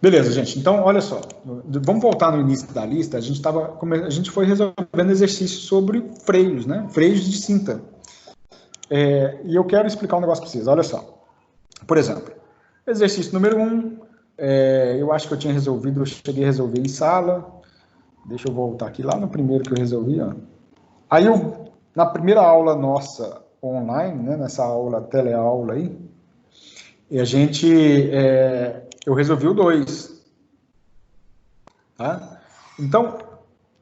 Beleza, gente. Então, olha só. Vamos voltar no início da lista. A gente foi resolvendo exercícios sobre freios, né? Freios de cinta. E eu quero explicar um negócio para vocês. Olha só. Por exemplo, exercício número 1. Eu acho que eu cheguei a resolver em sala. Deixa eu voltar aqui lá no primeiro que eu resolvi. Ó. Aí, na primeira aula nossa online, né? Nessa aula, teleaula aí, eu resolvi o 2. Tá? Então,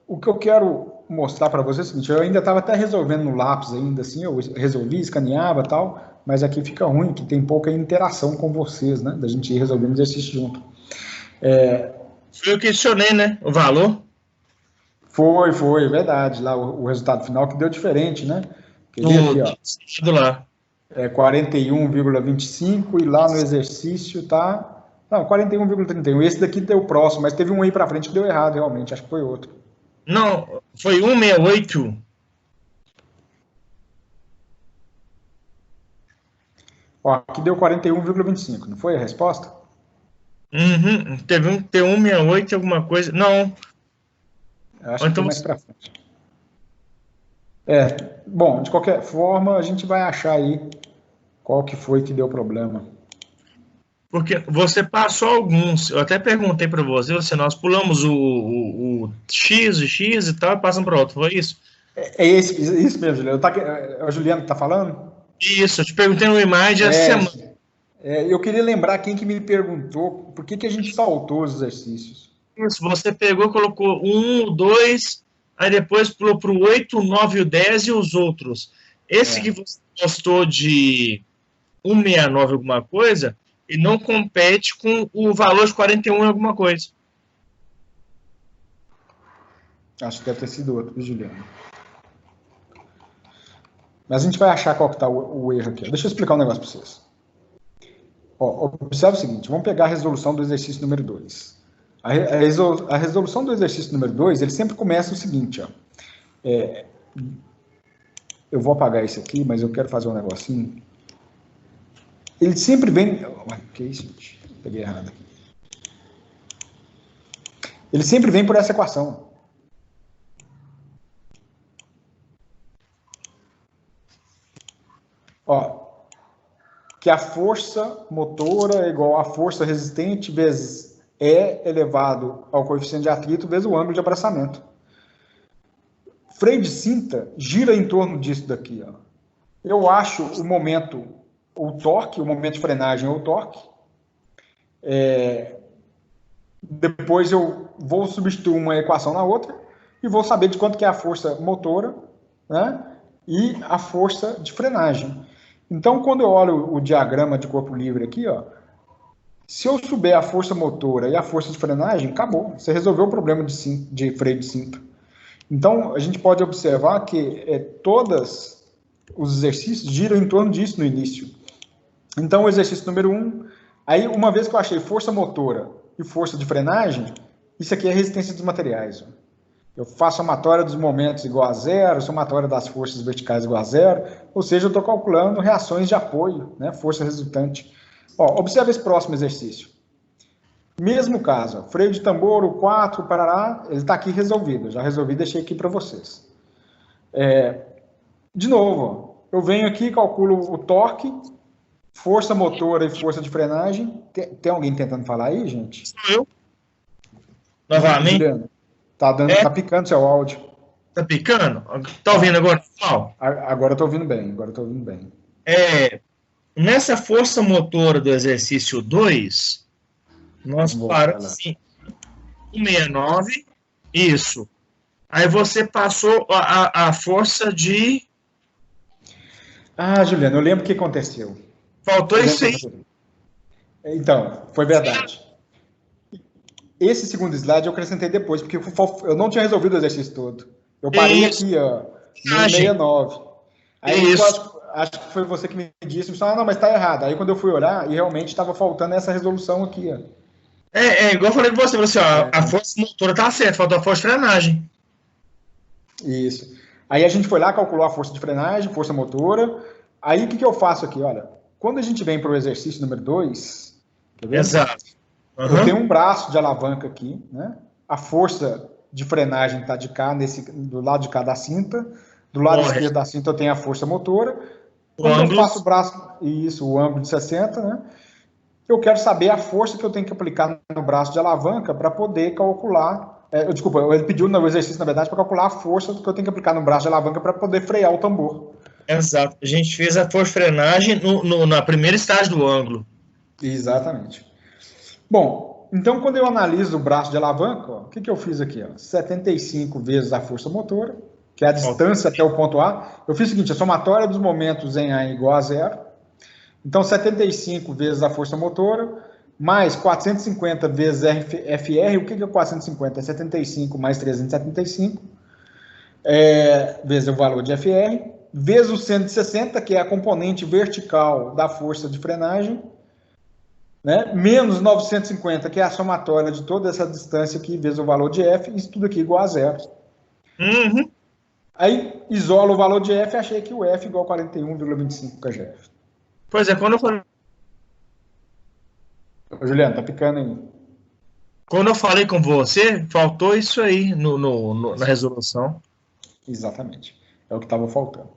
o que eu quero mostrar para vocês é o seguinte, eu ainda estava até resolvendo no lápis ainda, assim, eu resolvi, escaneava e tal, mas aqui fica ruim, que tem pouca interação com vocês, né, da gente ir resolvendo exercício junto. Foi eu questionei, né, o valor? Foi, verdade, lá o resultado final que deu diferente, né, quer ver aqui, ó, lá. 41,25 e lá no exercício tá, não, 41,31, esse daqui deu próximo, mas teve um aí para frente que deu errado realmente, acho que foi outro. Não, foi 168. Ó, aqui deu 41,25, não foi a resposta? Uhum, teve 168 alguma coisa. Não. Eu acho que foi mais para frente. Bom, de qualquer forma, a gente vai achar aí qual que foi que deu problema. Porque você passou alguns, eu até perguntei para você, nós pulamos o X e tal, e passamos para outro, foi isso? Isso mesmo, Juliano. É o Juliano que está falando? Isso, eu te perguntei uma imagem essa semana. Eu queria lembrar quem que me perguntou por que a gente saltou os exercícios. Isso, você pegou, colocou 1, 2, aí depois pulou para o 8, 9 e o 10 e os outros. Esse que você postou de 169 alguma coisa, ele não compete com o valor de 41 alguma coisa. Acho que deve ter sido outro, Juliano. Mas a gente vai achar qual que está o erro aqui. Deixa eu explicar um negócio para vocês. Ó, observe o seguinte, vamos pegar a resolução do exercício número 2. A resolução do exercício número 2, ele sempre começa o seguinte, ó. Eu vou apagar isso aqui, mas eu quero fazer um negocinho. Ele sempre vem... Que isso, gente? Peguei errado aqui. Ele sempre vem por essa equação. Ó, que a força motora é igual a força resistente vezes E elevado ao coeficiente de atrito vezes o ângulo de abraçamento. Freio de cinta gira em torno disso daqui. Ó. Eu acho o momento, o torque, o momento de frenagem ou o torque. Depois eu vou substituir uma equação na outra e vou saber de quanto que é a força motora, né, e a força de frenagem. Então, quando eu olho o diagrama de corpo livre aqui, ó, se eu souber a força motora e a força de frenagem, acabou. Você resolveu o problema de freio de cinta. Então, a gente pode observar que todos os exercícios giram em torno disso no início. Então, o exercício número 1, aí uma vez que eu achei força motora e força de frenagem, isso aqui é resistência dos materiais. Ó. Eu faço a somatória dos momentos igual a zero, somatória das forças verticais igual a zero, ou seja, eu estou calculando reações de apoio, né, força resultante. Ó, observe esse próximo exercício. Mesmo caso, ó, freio de tambor, o 4, parará, ele está aqui resolvido. Eu já resolvi, deixei aqui para vocês. De novo, ó, eu venho aqui, calculo o torque, força motora e força de frenagem. Tem alguém tentando falar aí, gente? Sou eu. Novamente. Juliano, tá picando seu áudio. Tá picando? Tá ouvindo agora? Agora eu tô ouvindo bem, Nessa força motora do exercício 2, nós paramos em 169, isso. Aí você passou a força de... Ah, Juliano, eu lembro o que aconteceu. Faltou isso aí. Então, foi verdade. Esse segundo slide eu acrescentei depois, porque eu não tinha resolvido o exercício todo. Eu parei aqui, ó, no 69. Aí eu acho que foi você que me disse, não, mas tá errado. Aí quando eu fui olhar, e realmente estava faltando essa resolução aqui, ó. Igual eu falei com você, assim, ó, a força motora tá certa, faltou a força de frenagem. Isso. Aí a gente foi lá, calculou a força de frenagem, força motora. Aí o que eu faço aqui, olha, quando a gente vem para o exercício número 2, tá vendo? Exato. Eu tenho um braço de alavanca aqui, né? A força de frenagem está de cá, do lado de cá da cinta. Do lado esquerdo da cinta eu tenho a força motora. Quando eu faço o braço, o ângulo de 60, né? Eu quero saber a força que eu tenho que aplicar no braço de alavanca para poder calcular. Desculpa, ele pediu no exercício, na verdade, para calcular a força que eu tenho que aplicar no braço de alavanca para poder frear o tambor. Exato. A gente fez a força-frenagem na primeira estágio do ângulo. Exatamente. Bom, então quando eu analiso o braço de alavanca, ó, o que eu fiz aqui? Ó? 75 vezes a força motora, que é a distância até o ponto A. Eu fiz o seguinte, a somatória dos momentos em A igual a zero. Então, 75 vezes a força motora, mais 450 vezes FR. O que é 450? É 75 mais 375, vezes o valor de FR, vezes o 160, que é a componente vertical da força de frenagem, né? Menos 950, que é a somatória de toda essa distância aqui, vezes o valor de F, isso tudo aqui igual a zero. Aí, isolo o valor de F, achei que o F igual a 41,25 kgf. Pois é, quando eu falei... Juliano, tá picando aí. Quando eu falei com você, faltou isso aí na resolução. Exatamente. É o que estava faltando.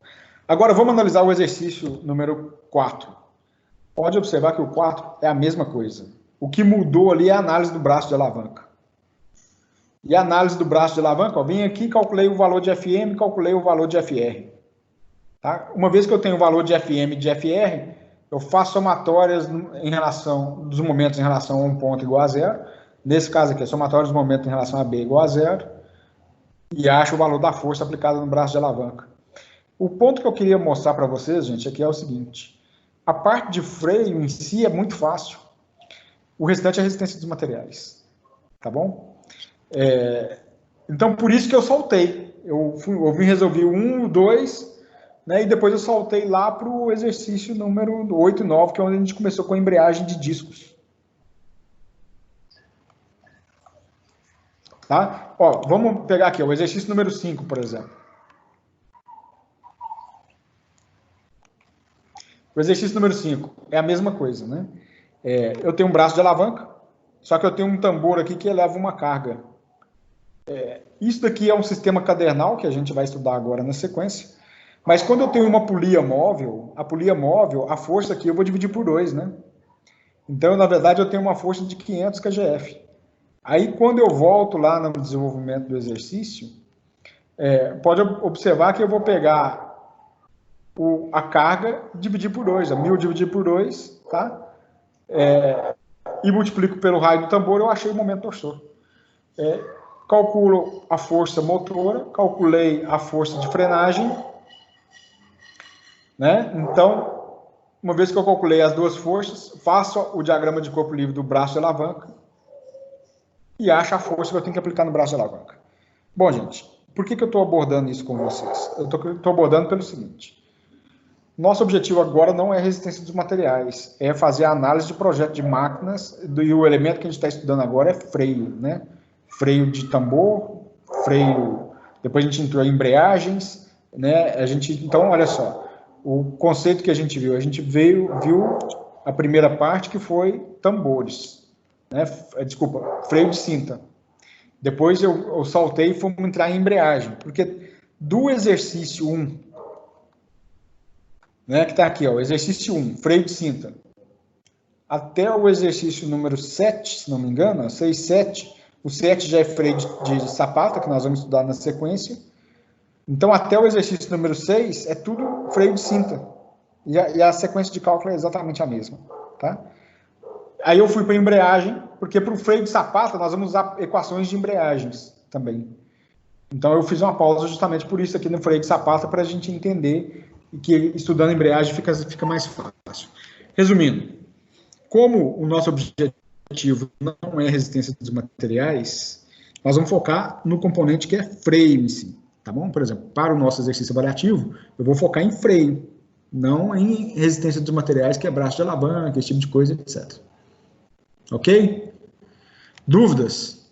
Agora, vamos analisar o exercício número 4. Pode observar que o 4 é a mesma coisa. O que mudou ali é a análise do braço de alavanca. E a análise do braço de alavanca, ó, vim aqui, calculei o valor de FM, calculei o valor de FR. Tá? Uma vez que eu tenho o valor de FM e de FR, eu faço somatórias dos momentos em relação a um ponto igual a zero. Nesse caso aqui, somatórias dos momentos em relação a B igual a zero. E acho o valor da força aplicada no braço de alavanca. O ponto que eu queria mostrar para vocês, gente, aqui é o seguinte. A parte de freio em si é muito fácil. O restante é a resistência dos materiais. Tá bom? Então, por isso que eu soltei. Eu vim resolver o 1, o 2... Né, e depois eu soltei lá para o exercício número 8 e 9, que é onde a gente começou com a embreagem de discos. Tá? Ó, vamos pegar aqui, ó, o exercício número 5, por exemplo. O exercício número 5 é a mesma coisa, né? Eu tenho um braço de alavanca, só que eu tenho um tambor aqui que eleva uma carga. Isso daqui é um sistema cadernal, que a gente vai estudar agora na sequência. Mas quando eu tenho uma polia móvel, a força aqui eu vou dividir por 2, né? Então, na verdade, eu tenho uma força de 500 kgf. Aí, quando eu volto lá no desenvolvimento do exercício, pode observar que eu vou pegar a carga e dividir por 2, 1000 dividir por 2, tá? E multiplico pelo raio do tambor, eu achei o momento torsor. Calculo a força motora, calculei a força de frenagem, né? Então, uma vez que eu calculei as duas forças, faço o diagrama de corpo livre do braço de alavanca e acho a força que eu tenho que aplicar no braço de alavanca. Bom, gente, por que eu estou abordando isso com vocês? Eu estou abordando pelo seguinte. Nosso objetivo agora não é a resistência dos materiais, é fazer a análise de projeto de máquinas, e o elemento que a gente está estudando agora é freio, né? Freio de tambor, freio... Depois a gente entrou em embreagens, né? Então, olha só. O conceito que a gente viu a primeira parte, que foi tambores, né? Desculpa, freio de cinta. Depois eu saltei e fomos entrar em embreagem, porque do exercício 1, né, que está aqui, ó, exercício 1, freio de cinta, até o exercício número 7, se não me engano, 6, 7, o 7 já é freio de sapata, que nós vamos estudar na sequência. Então, até o exercício número 6, é tudo freio de cinta. E a sequência de cálculo é exatamente a mesma. Tá? Aí eu fui para a embreagem, porque para o freio de sapata, nós vamos usar equações de embreagens também. Então, eu fiz uma pausa justamente por isso aqui no freio de sapata, para a gente entender que estudando embreagem fica mais fácil. Resumindo, como o nosso objetivo não é resistência dos materiais, nós vamos focar no componente que é freio em si. Tá bom? Por exemplo, para o nosso exercício avaliativo, eu vou focar em freio, não em resistência dos materiais, que é braço de alavanca, esse tipo de coisa, etc. Ok? Dúvidas?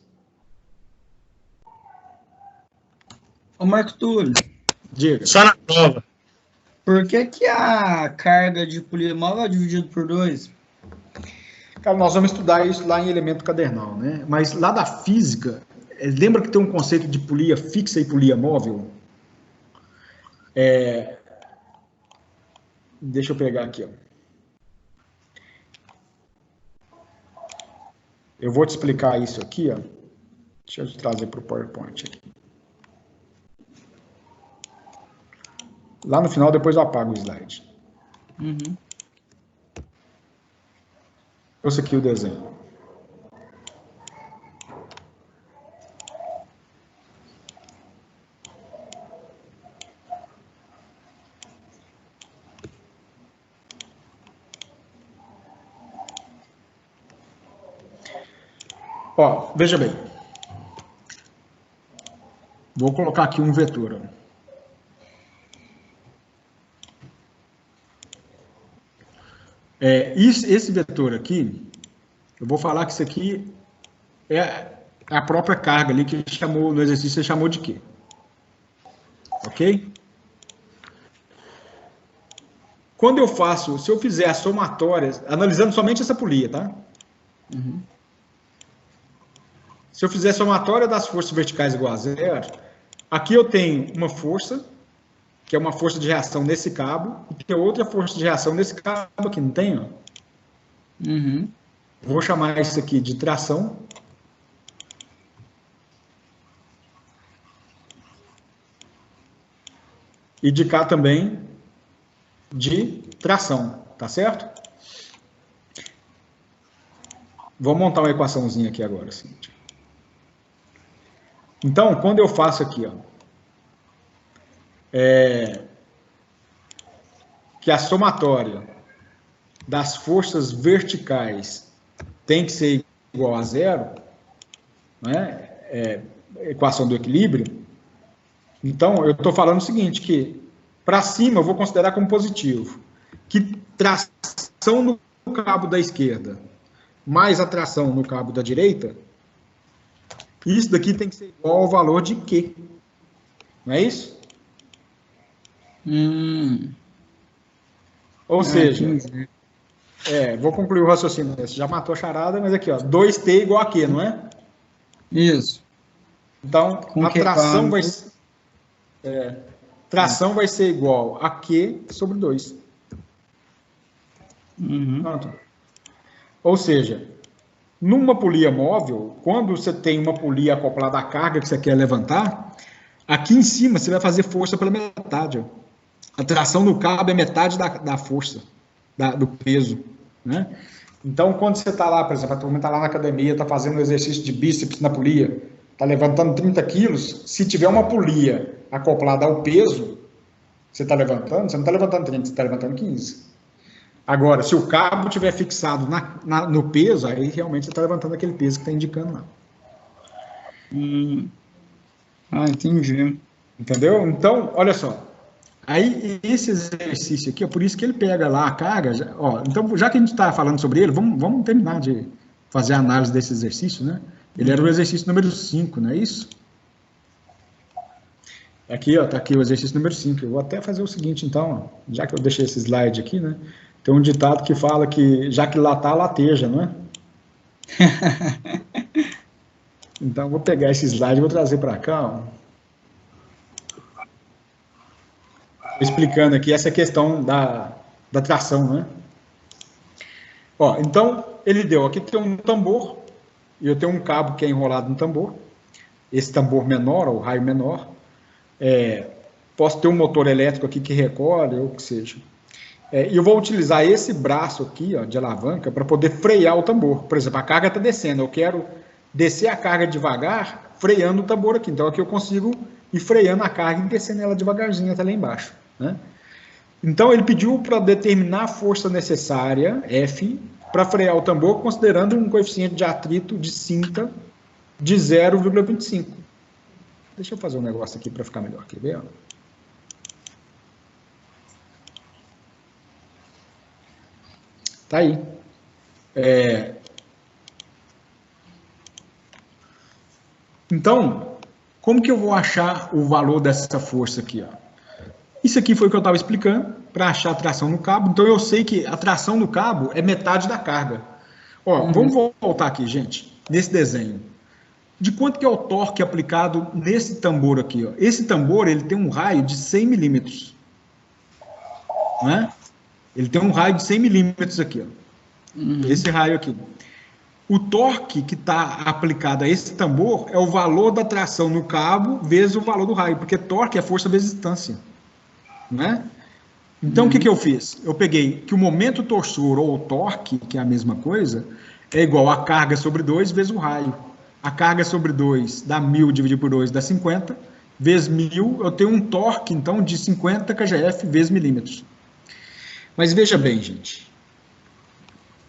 Ô Marco Túlio. Diga. Só na prova. Por que a carga de polia móvel é dividida por 2? Cara, nós vamos estudar isso lá em elemento cadernal, né? Mas lá da física, lembra que tem um conceito de polia fixa e polia móvel? Deixa eu pegar aqui, ó. Eu vou te explicar isso aqui, ó. Deixa eu te trazer para o PowerPoint aqui. Lá no final, depois eu apago o slide. Uhum. Trouxe aqui o desenho. Ó, veja bem. Vou colocar aqui um vetor. Ó. Esse vetor aqui, eu vou falar que isso aqui é a própria carga ali que ele chamou, no exercício você chamou de quê? Ok? Quando eu faço, se eu fizer as somatórias, analisando somente essa polia, tá? Uhum. Se eu fizer a somatória das forças verticais igual a zero, aqui eu tenho uma força, que é uma força de reação nesse cabo, e tem outra força de reação nesse cabo aqui, não tem? Ó? Uhum. Vou chamar isso aqui de tração. E de cá também de tração, tá certo? Vou montar uma equaçãozinha aqui agora, assim. Então, quando eu faço aqui, ó, que a somatória das forças verticais tem que ser igual a zero, né? Equação do equilíbrio. Então, eu estou falando o seguinte, que para cima eu vou considerar como positivo, que tração no cabo da esquerda mais a tração no cabo da direita, isso daqui tem que ser igual ao valor de Q. Não é isso? Ou seja, vou concluir o raciocínio. Você já matou a charada, mas aqui, ó, 2T igual a Q, não é? Isso. Então, Com a tração vai, tração vai ser igual a Q sobre 2. Uhum. Pronto. Ou seja, numa polia móvel, quando você tem uma polia acoplada à carga que você quer levantar, aqui em cima você vai fazer força pela metade. Ó. A tração no cabo é metade da força, do peso. Né? Então, quando você está lá, por exemplo, a turma está lá na academia, está fazendo um exercício de bíceps na polia, está levantando 30 quilos, se tiver uma polia acoplada ao peso, você está levantando, você não está levantando 30, você está levantando 15. Agora, se o cabo estiver fixado no peso, aí realmente você está levantando aquele peso que está indicando lá. Entendi. Entendeu? Então, olha só. Aí, esse exercício aqui, é por isso que ele pega lá a carga. Então, já que a gente está falando sobre ele, vamos terminar de fazer a análise desse exercício, né? Ele era o exercício número 5, não é isso? Aqui, ó, tá aqui o exercício número 5. Eu vou até fazer o seguinte, então, ó, já que eu deixei esse slide aqui, né? Tem um ditado que fala que, já que latar, lateja, não é? Então, eu vou pegar esse slide e vou trazer para cá, ó. Explicando aqui essa questão da tração, né? Ó, então, ele deu, aqui tem um tambor, e eu tenho um cabo que é enrolado no tambor, esse tambor menor, ou raio menor, posso ter um motor elétrico aqui que recolhe, ou o que seja. E eu vou utilizar esse braço aqui, ó, de alavanca, para poder frear o tambor. Por exemplo, a carga está descendo, eu quero descer a carga devagar, freando o tambor aqui. Então, aqui eu consigo ir freando a carga e descendo ela devagarzinho até lá embaixo. Né? Então, ele pediu para determinar a força necessária, F, para frear o tambor, considerando um coeficiente de atrito de cinta de 0,25. Deixa eu fazer um negócio aqui para ficar melhor. Quer ver? Tá aí. Então, como que eu vou achar o valor dessa força aqui? Ó? Isso aqui foi o que eu estava explicando, para achar a tração no cabo. Então, eu sei que a tração no cabo é metade da carga. Ó, vamos voltar aqui, gente, nesse desenho. De quanto que é o torque aplicado nesse tambor aqui? Ó? Esse tambor ele tem um raio de 100 milímetros. Né? Ele tem um raio de 100 milímetros aqui. Ó. Esse raio aqui. O torque que está aplicado a esse tambor é o valor da tração no cabo vezes o valor do raio, porque torque é força vezes distância. Né? Então, o que eu fiz? Eu peguei que o momento torsor ou o torque, que é a mesma coisa, é igual a carga sobre 2 vezes o raio. A carga sobre 2 dá 1000 dividido por 2 dá 50, vezes 1000, eu tenho um torque, então, de 50 kgf vezes milímetros. Mas veja bem, gente.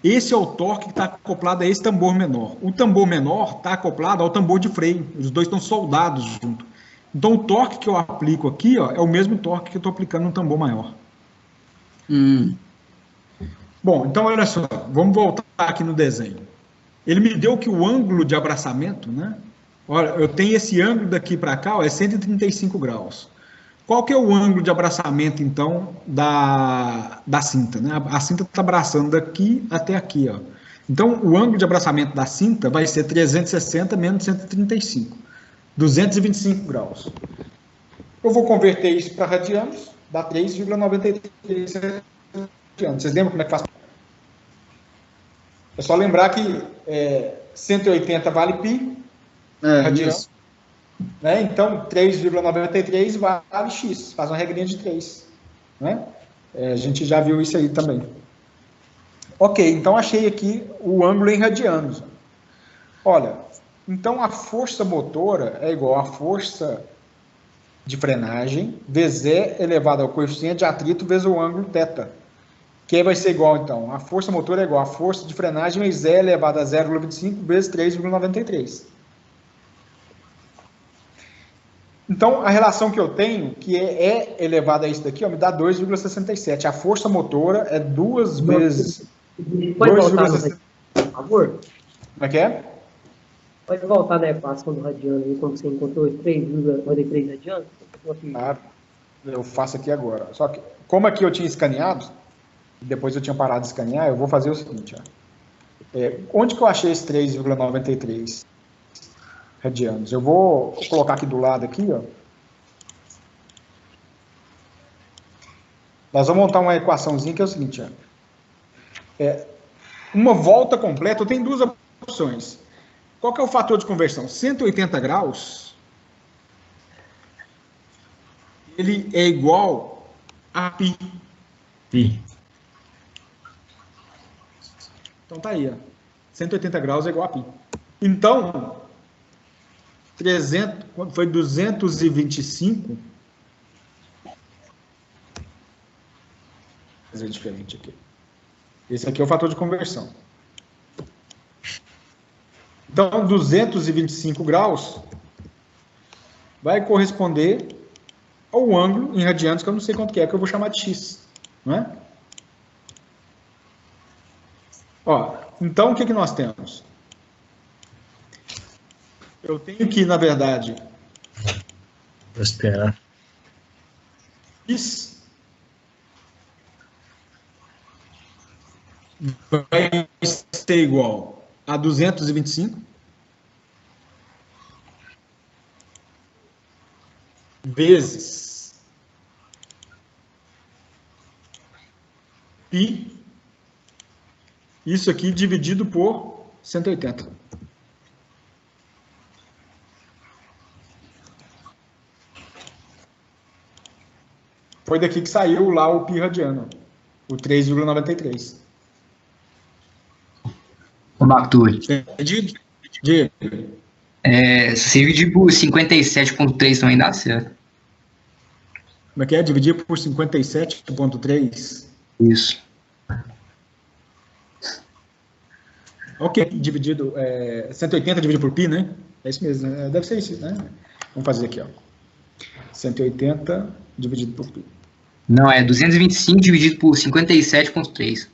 Esse é o torque que está acoplado a esse tambor menor. O tambor menor está acoplado ao tambor de freio. Os dois estão soldados junto. Então, o torque que eu aplico aqui, ó, é o mesmo torque que eu estou aplicando no tambor maior. Bom, então, olha só. Vamos voltar aqui no desenho. Ele me deu que o ângulo de abraçamento, né? Olha, eu tenho esse ângulo daqui para cá, ó, é 135 graus. Qual que é o ângulo de abraçamento, então, da cinta? Né? A cinta está abraçando daqui até aqui. Ó. Então, o ângulo de abraçamento da cinta vai ser 360 menos 135. 225 graus. Eu vou converter isso para radianos, dá 3,93 radianos. Vocês lembram como é que faz? É só lembrar que 180 vale π, radiano. Né? Então, 3,93 vale x, faz uma regrinha de 3. Né? A gente já viu isso aí também. Ok, então achei aqui o ângulo em radianos. Olha, então a força motora é igual à força de frenagem, vezes E elevado ao coeficiente de atrito, vezes o ângulo θ. Que vai ser igual, então, a força motora é igual à força de frenagem, vezes E elevado a 0,25, vezes 3,93. Então, a relação que eu tenho, que é E elevado a isso daqui, ó, me dá 2,67. A força motora é 2 vezes... Pode voltar, por favor? Como é que é? Pode voltar na equação do radiano aí, quando você encontrou 3,93 radianos? Claro, eu faço aqui agora. Só que, como aqui eu tinha escaneado, depois eu tinha parado de escanear, eu vou fazer o seguinte. Ó. Onde que eu achei esse 3,93 radianos? Eu vou colocar aqui do lado, aqui, ó. Nós vamos montar uma equaçãozinha que é o seguinte, ó. Uma volta completa, eu tenho duas opções. Qual que é o fator de conversão? 180 graus, ele é igual a π. Então tá aí, ó. 180 graus é igual a π. Então, 300, foi 225. Vou fazer diferente aqui. Esse aqui é o fator de conversão. Então, 225 graus vai corresponder ao ângulo em radianos, que eu não sei quanto que eu vou chamar de x. Não é? Ó, então, o que nós temos? Eu tenho que, na verdade... Vou esperar. X vai ser igual a 225 vezes π, isso aqui dividido por 180. Foi daqui que saiu lá o π radiano, o 3,93. Ô, Arthur, Entendido? se você dividir por 57,3 também dá certo. Como é que é? Dividir por 57,3? Isso. Ok, dividido, 180 dividido por π, né? É isso mesmo, né? Deve ser isso, né? Vamos fazer aqui, ó. 180 dividido por π. Não, é 225 dividido por 57,3.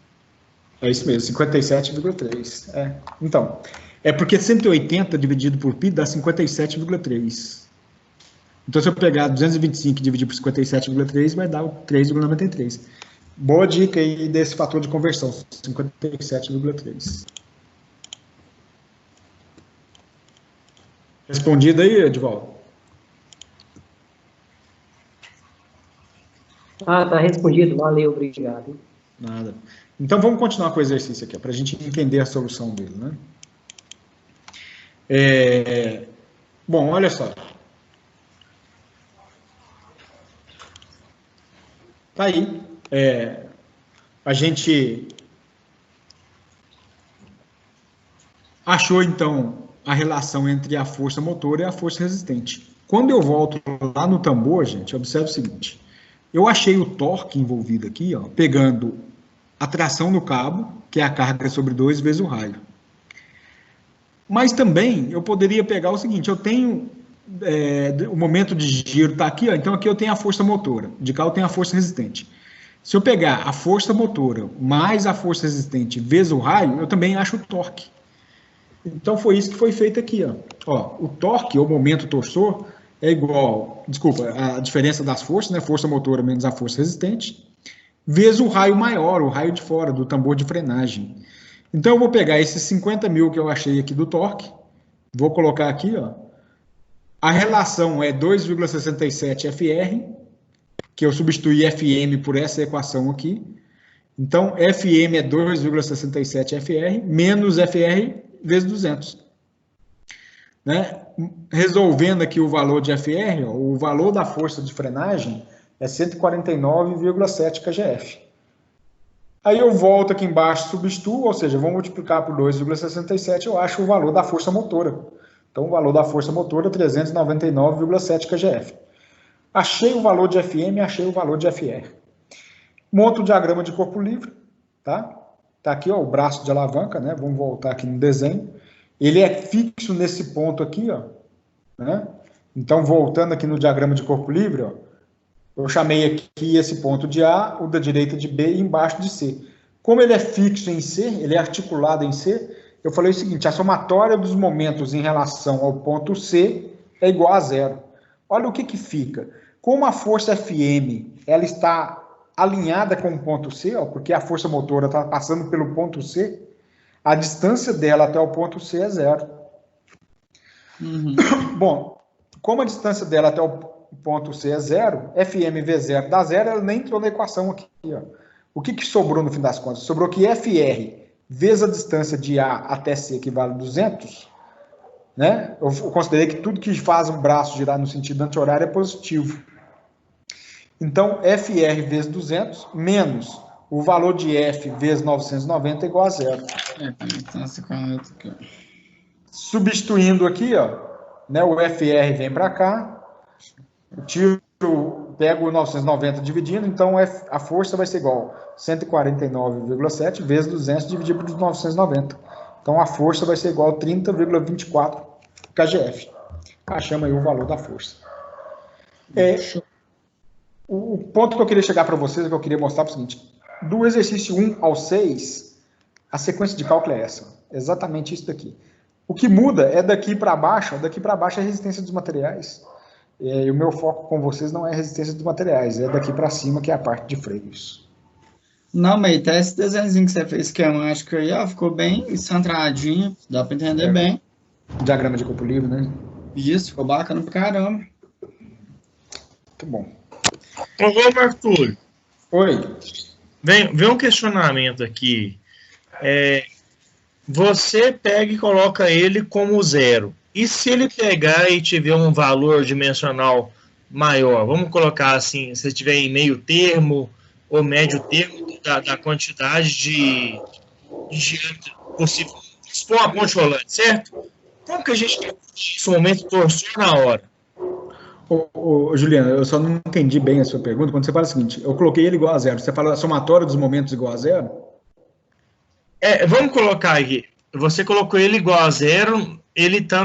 É isso mesmo, 57,3. Então, é porque 180 dividido por π dá 57,3. Então, se eu pegar 225 e dividir por 57,3, vai dar o 3,93. Boa dica aí desse fator de conversão, 57,3. Respondido aí, Edivaldo? Ah, tá respondido. Valeu, obrigado. Nada. Então, vamos continuar com o exercício aqui, para a gente entender a solução dele, né? Bom, olha só. Tá aí. A gente achou, então, a relação entre a força motora e a força resistente. Quando eu volto lá no tambor, gente, observe o seguinte. Eu achei o torque envolvido aqui, ó, pegando a tração no cabo, que é a carga sobre 2 vezes o raio. Mas também eu poderia pegar o seguinte, eu tenho o momento de giro está aqui, ó, então aqui eu tenho a força motora, de cá eu tenho a força resistente. Se eu pegar a força motora mais a força resistente vezes o raio, eu também acho o torque. Então foi isso que foi feito aqui, ó. O torque, ou momento torsor, é igual, desculpa, a diferença das forças, né, força motora menos a força resistente, vezes o raio maior, o raio de fora, do tambor de frenagem. Então, eu vou pegar esses 50 mil que eu achei aqui do torque, vou colocar aqui, ó. A relação é 2,67 FR, que eu substituí FM por essa equação aqui. Então, FM é 2,67 FR, menos FR vezes 200. Né? Resolvendo aqui o valor de FR, ó, o valor da força de frenagem é 149,7 kgf. Aí eu volto aqui embaixo, substituo, ou seja, vou multiplicar por 2,67, eu acho o valor da força motora. Então, o valor da força motora é 399,7 kgf. Achei o valor de FM, achei o valor de FR. Monto o diagrama de corpo livre, tá? Tá aqui, ó, o braço de alavanca, né? Vamos voltar aqui no desenho. Ele é fixo nesse ponto aqui, ó, né? Então, voltando aqui no diagrama de corpo livre, ó, eu chamei aqui esse ponto de A, o da direita de B e embaixo de C. Como ele é fixo em C, ele é articulado em C, eu falei o seguinte, a somatória dos momentos em relação ao ponto C é igual a 0. Olha o que fica. Como a força FM ela está alinhada com o ponto C, ó, porque a força motora está passando pelo ponto C, a distância dela até o ponto C é 0. Uhum. Bom, como a distância dela até o ponto C é 0, FM vezes 0 dá 0, ela nem entrou na equação aqui. Ó. O que sobrou no fim das contas? Sobrou que FR vezes a distância de A até C equivale a 200, né? Eu considerei que tudo que faz um braço girar no sentido anti-horário é positivo. Então, FR vezes 200 menos o valor de F vezes 990 é igual a 0. Substituindo aqui, ó, né, o FR vem para cá, pego o 990 dividindo, então a força vai ser igual a 149,7 vezes 200 dividido por 990. Então, a força vai ser igual a 30,24 kgf. Achamos aí o valor da força. O ponto que eu queria chegar para vocês, que eu queria mostrar é o seguinte, do exercício 1 ao 6, a sequência de cálculo é essa, exatamente isso daqui. O que muda é daqui para baixo é a resistência dos materiais. E o meu foco com vocês não é a resistência dos materiais, é daqui para cima que é a parte de freios. Não, mas até esse desenhozinho que você fez esquemático aí, ó, ficou bem centradinho, dá para entender bem. Diagrama de corpo livre, né? Isso, ficou bacana pra caramba. Muito bom. Ô, Arthur. Oi. Vem um questionamento aqui. Você pega e coloca ele como 0. E se ele pegar e tiver um valor dimensional maior, vamos colocar assim, se tiver em meio termo ou médio termo da quantidade de diâmetro possível, expor a ponte rolante, certo? Como que a gente tem esse momento torsor na hora? Juliana, eu só não entendi bem a sua pergunta. Quando você fala o seguinte, eu coloquei ele igual a 0, você fala a somatória dos momentos igual a 0? Vamos colocar aqui. Você colocou ele igual a 0, ele está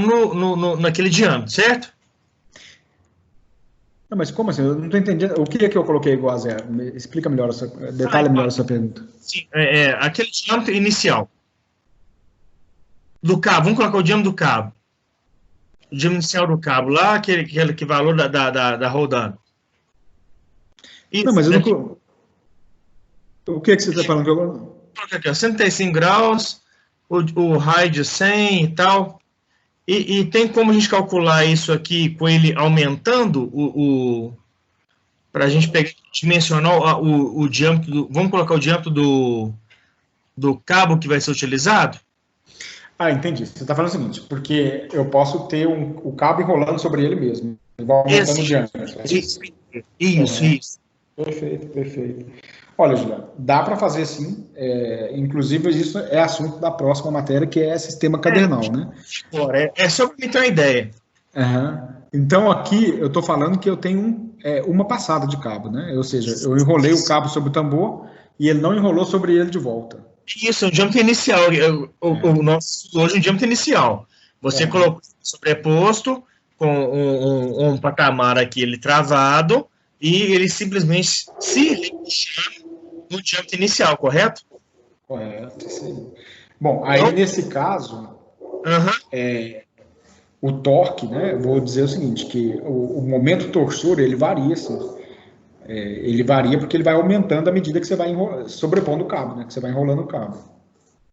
naquele diâmetro, certo? Não, mas como assim? Eu não estou entendendo. O que é que eu coloquei igual a 0? Explica melhor, detalhe melhor a sua pergunta. Sim, aquele diâmetro inicial. Do cabo, vamos colocar o diâmetro do cabo. O diâmetro inicial do cabo lá, aquele valor da rodando. Isso, não, mas eu não... O que você está falando? Coloca aqui, ó, 105 graus, o raio de 100 e tal. E tem como a gente calcular isso aqui com ele aumentando para a gente pegar, dimensionar o diâmetro, vamos colocar o diâmetro do cabo que vai ser utilizado? Ah, entendi. Você está falando o seguinte, porque eu posso ter o cabo enrolando sobre ele mesmo, e vai aumentando o diâmetro. Isso. Perfeito, perfeito. Olha, Juliano, dá para fazer sim. Inclusive, isso é assunto da próxima matéria, que é sistema cadernal, né? É só para me ter uma ideia. Uhum. Então, aqui, eu estou falando que eu tenho uma passada de cabo, né? Ou seja, eu enrolei o cabo sobre o tambor e ele não enrolou sobre ele de volta. Isso, o diâmetro inicial. O nosso hoje é o diâmetro inicial. Você colocou sobreposto com um patamar aqui, ele travado, e ele simplesmente se reencheu no diâmetro inicial, correto? Correto, sim. Bom, aí Então, nesse caso, o torque, né? Eu vou dizer o seguinte, que o momento torsor, ele varia, assim. Ele varia porque ele vai aumentando à medida que você vai sobrepondo o cabo, né? Que você vai enrolando o cabo.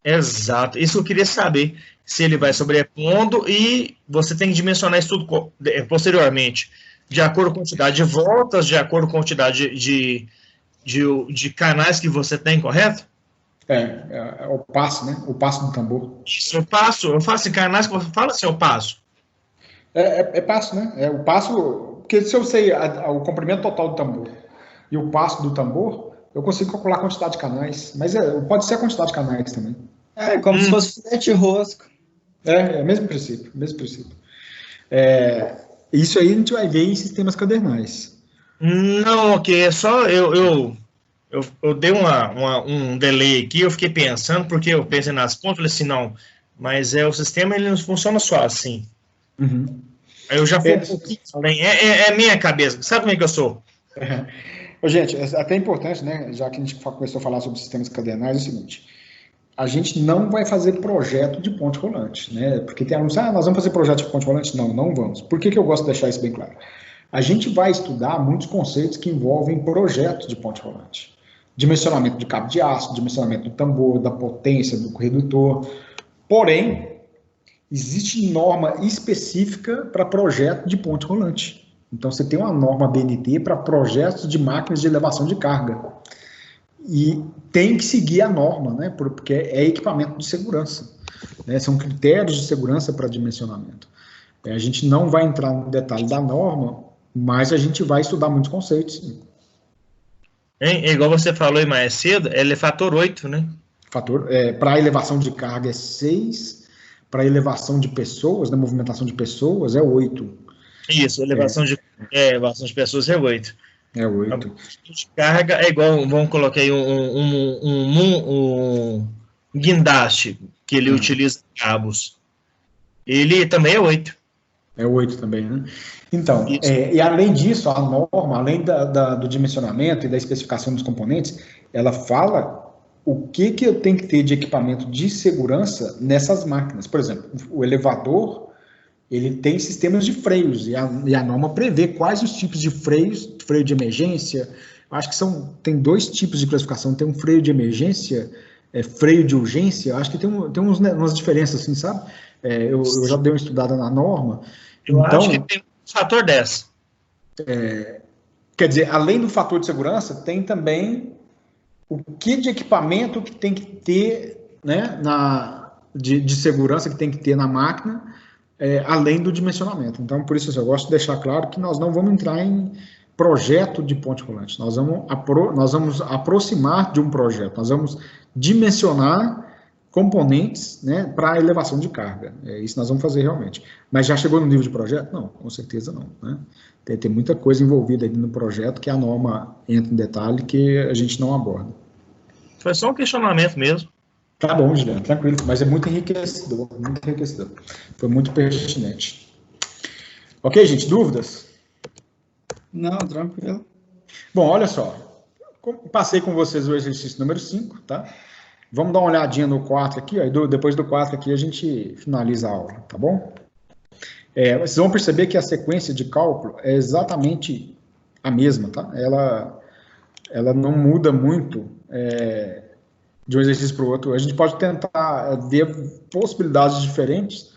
Exato. Isso eu queria saber, se ele vai sobrepondo, e você tem que dimensionar isso tudo posteriormente, de acordo com a quantidade de voltas, de acordo com a quantidade de canais que você tem, correto? É o passo, né? O passo do tambor. Isso, eu faço assim, canais que você fala assim, eu passo. É passo, né? É o passo, porque se eu sei o comprimento total do tambor e o passo do tambor, eu consigo calcular a quantidade de canais, mas pode ser a quantidade de canais também. Como se fosse filete rosca. É o mesmo princípio, isso aí a gente vai ver em sistemas cadernais. Não, ok, é só eu dei um delay aqui, eu fiquei pensando, porque eu pensei nas contas, falei assim, não, mas o sistema ele não funciona só assim. Uhum. Aí eu já fui um pouquinho além, é minha cabeça, sabe como é que eu sou? Gente, é até importante, né, já que a gente começou a falar sobre sistemas cadernais, é o seguinte, a gente não vai fazer projeto de ponte rolante, né, porque tem alunos, nós vamos fazer projeto de ponte rolante? Não vamos. Por que eu gosto de deixar isso bem claro? A gente vai estudar muitos conceitos que envolvem projeto de ponte rolante. Dimensionamento de cabo de aço, dimensionamento do tambor, da potência, do redutor. Porém, existe norma específica para projeto de ponte rolante. Então, você tem uma norma BNT para projetos de máquinas de elevação de carga. E tem que seguir a norma, né? Porque é equipamento de segurança. Né? São critérios de segurança para dimensionamento. A gente não vai entrar no detalhe da norma, mas a gente vai estudar muitos conceitos. Igual você falou aí mais cedo, ele é fator 8, né? Para elevação de carga é 6, para elevação de pessoas, né, movimentação de pessoas, é 8. Isso, elevação de pessoas é 8. É 8. De carga é igual, vamos colocar aí um guindaste, que ele utiliza cabos. Ele também é 8. É 8 também, né? Então, e além disso, a norma, além do dimensionamento e da especificação dos componentes, ela fala o que eu tenho que ter de equipamento de segurança nessas máquinas. Por exemplo, o elevador, ele tem sistemas de freios, e a norma prevê quais os tipos de freios, freio de emergência. Acho que tem 2 tipos de classificação, tem um freio de emergência, freio de urgência. Acho que tem umas diferenças assim, sabe? Eu já dei uma estudada na norma. Eu acho que tem um fator 10. Quer dizer, além do fator de segurança, tem também o que de equipamento que tem que ter, né, de segurança que tem que ter na máquina, além do dimensionamento. Então, por isso eu gosto de deixar claro que nós não vamos entrar em projeto de ponte rolante. Nós vamos aproximar de um projeto. Nós vamos dimensionar componentes, né, para elevação de carga. Isso nós vamos fazer realmente. Mas já chegou no nível de projeto? Não, com certeza não. Né? Tem muita coisa envolvida ali no projeto que a norma entra em detalhe que a gente não aborda. Foi só um questionamento mesmo. Tá bom, Juliano, tranquilo. Mas é muito enriquecedor, muito enriquecedor. Foi muito pertinente. Ok, gente, dúvidas? Não, tranquilo. Bom, olha só. Passei com vocês o exercício número 5, tá? Vamos dar uma olhadinha no 4 aqui, ó, depois do 4 aqui a gente finaliza a aula, tá bom? Vocês vão perceber que a sequência de cálculo é exatamente a mesma, tá? Ela não muda muito de um exercício para o outro. A gente pode tentar ver possibilidades diferentes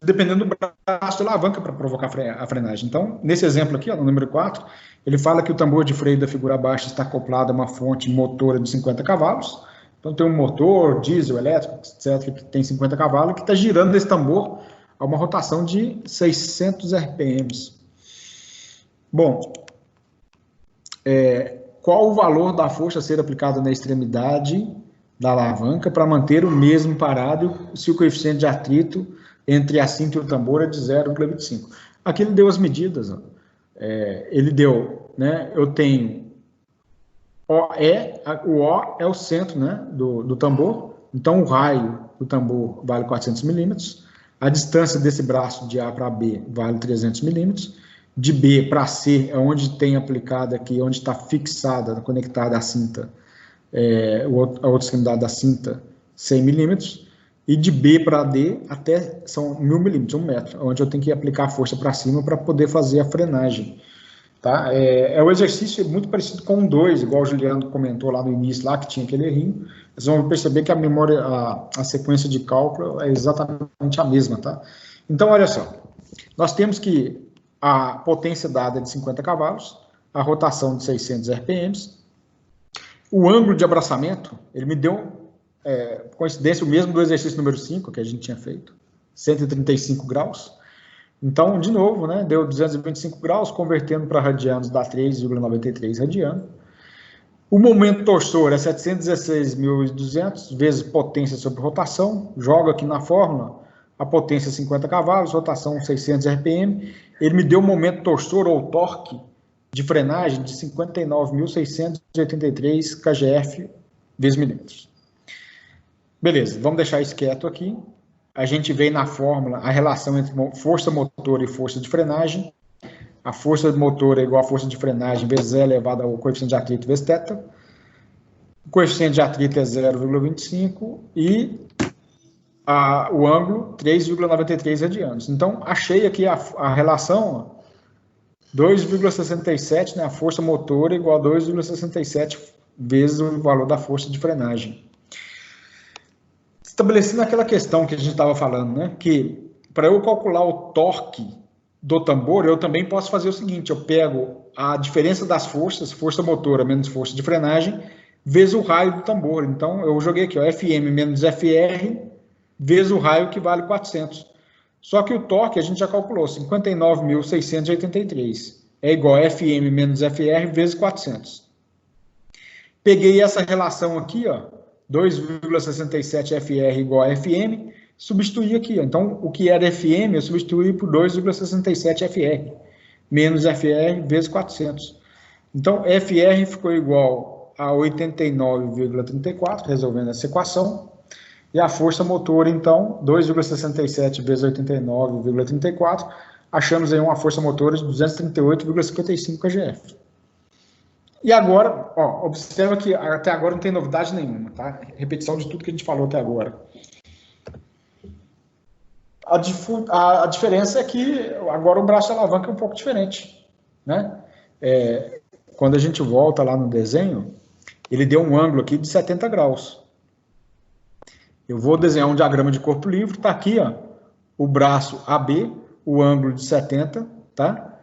dependendo do braço de alavanca para provocar a frenagem. Então, nesse exemplo aqui, ó, no número 4, ele fala que o tambor de freio da figura abaixo está acoplado a uma fonte motora de 50 cavalos. Então, tem um motor, diesel, elétrico, etc., que tem 50 cavalos, que está girando esse tambor a uma rotação de 600 RPMs. Bom, qual o valor da força a ser aplicada na extremidade da alavanca para manter o mesmo parado se o coeficiente de atrito entre a cinta e o tambor é de 0,25? Aqui ele deu as medidas. Ó. Ele deu, né, eu tenho o O é o centro, né, do tambor, então o raio do tambor vale 400 milímetros, a distância desse braço de A para B vale 300 milímetros, de B para C é onde tem aplicado aqui, onde está fixada, conectada a cinta, a outra extremidade da cinta, 100 milímetros, e de B para D até são 1000 milímetros, 1 metro, onde eu tenho que aplicar a força para cima para poder fazer a frenagem. Tá? O exercício muito parecido com o 2, igual o Juliano comentou lá no início, lá que tinha aquele errinho. Vocês vão perceber que a memória, a sequência de cálculo é exatamente a mesma. Tá? Então, olha só, nós temos que a potência dada é de 50 cavalos, a rotação de 600 RPMs, o ângulo de abraçamento, ele me deu, coincidência, o mesmo do exercício número 5, que a gente tinha feito, 135 graus. Então, de novo, né, deu 225 graus, convertendo para radianos dá 3,93 radiano. O momento torsor é 716.200 vezes potência sobre rotação. Jogo aqui na fórmula, a potência 50 cavalos, rotação 600 RPM. Ele me deu um momento torsor ou torque de frenagem de 59.683 kgf vezes milímetros. Beleza, vamos deixar isso quieto aqui. A gente vê na fórmula a relação entre força motora e força de frenagem. A força motora é igual a força de frenagem vezes E elevado ao coeficiente de atrito vezes θ. O coeficiente de atrito é 0,25 e o ângulo 3,93 radianos. Então, achei aqui a relação 2,67, né, a força motora é igual a 2,67 vezes o valor da força de frenagem. Estabelecendo aquela questão que a gente estava falando, né, que para eu calcular o torque do tambor, eu também posso fazer o seguinte, eu pego a diferença das forças, força motora menos força de frenagem, vezes o raio do tambor. Então, eu joguei aqui, ó, FM menos FR, vezes o raio, que vale 400. Só que o torque a gente já calculou, 59.683. É igual a FM menos FR vezes 400. Peguei essa relação aqui, ó, 2,67 FR igual a FM, substituí aqui. Ó. Então, o que era FM, eu substituí por 2,67 FR, menos FR vezes 400. Então, FR ficou igual a 89,34, resolvendo essa equação. E a força motora, então, 2,67 vezes 89,34, achamos aí uma força motora de 238,55 kgf. E agora, ó, observa que até agora não tem novidade nenhuma, tá? Repetição de tudo que a gente falou até agora. A diferença é que agora o braço de alavanca é um pouco diferente, né? Quando a gente volta lá no desenho, ele deu um ângulo aqui de 70 graus. Eu vou desenhar um diagrama de corpo livre, tá aqui, ó, o braço AB, o ângulo de 70, tá?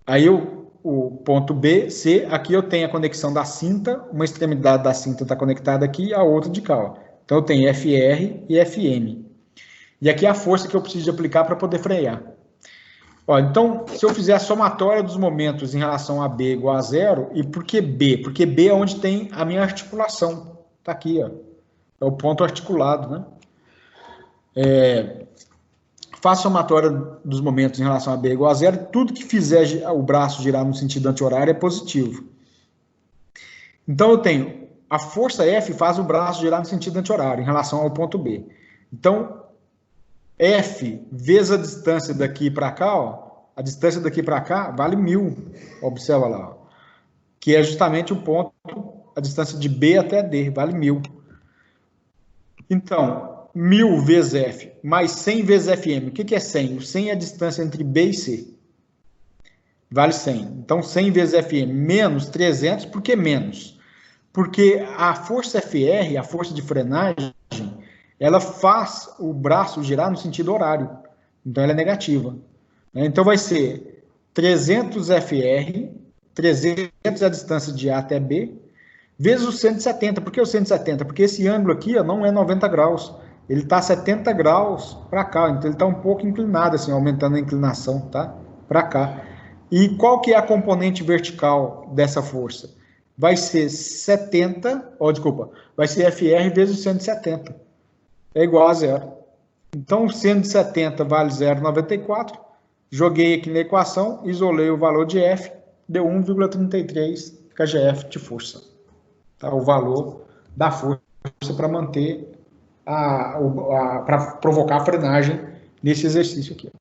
Aí o ponto B, C, aqui eu tenho a conexão da cinta, uma extremidade da cinta está conectada aqui e a outra de cá, ó. Então eu tenho FR e FM. E aqui é a força que eu preciso de aplicar para poder frear. Ó, então, se eu fizer a somatória dos momentos em relação a B igual a 0, e por que B? Porque B é onde tem a minha articulação. Tá aqui, ó. É o ponto articulado, né? Faço a somatória dos momentos em relação a B igual a 0, tudo que fizer o braço girar no sentido anti-horário é positivo. Então, eu tenho a força F faz o braço girar no sentido anti-horário em relação ao ponto B. Então, F vezes a distância daqui para cá, ó, a distância daqui para cá vale 1000, observa lá, ó, que é justamente o ponto, a distância de B até D, vale 1000. Então, 1000 vezes F mais 100 vezes FM. O que é 100? O 100 é a distância entre B e C. Vale 100. Então, 100 vezes FM menos 300. Por que menos? Porque a força FR, a força de frenagem, ela faz o braço girar no sentido horário. Então, ela é negativa. Então, vai ser 300 FR, 300 a distância de A até B, vezes o 170. Por que o 170? Porque esse ângulo aqui ó, não é 90 graus. Ele está 70 graus para cá. Então, ele está um pouco inclinado, assim, aumentando a inclinação, tá? Para cá. E qual que é a componente vertical dessa força? Vai ser 70, vai ser FR vezes 170. É igual a zero. Então, 170 vale 0,94. Joguei aqui na equação, isolei o valor de F, deu 1,33 kgf de força. Tá? O valor da força para manter para provocar a frenagem nesse exercício aqui.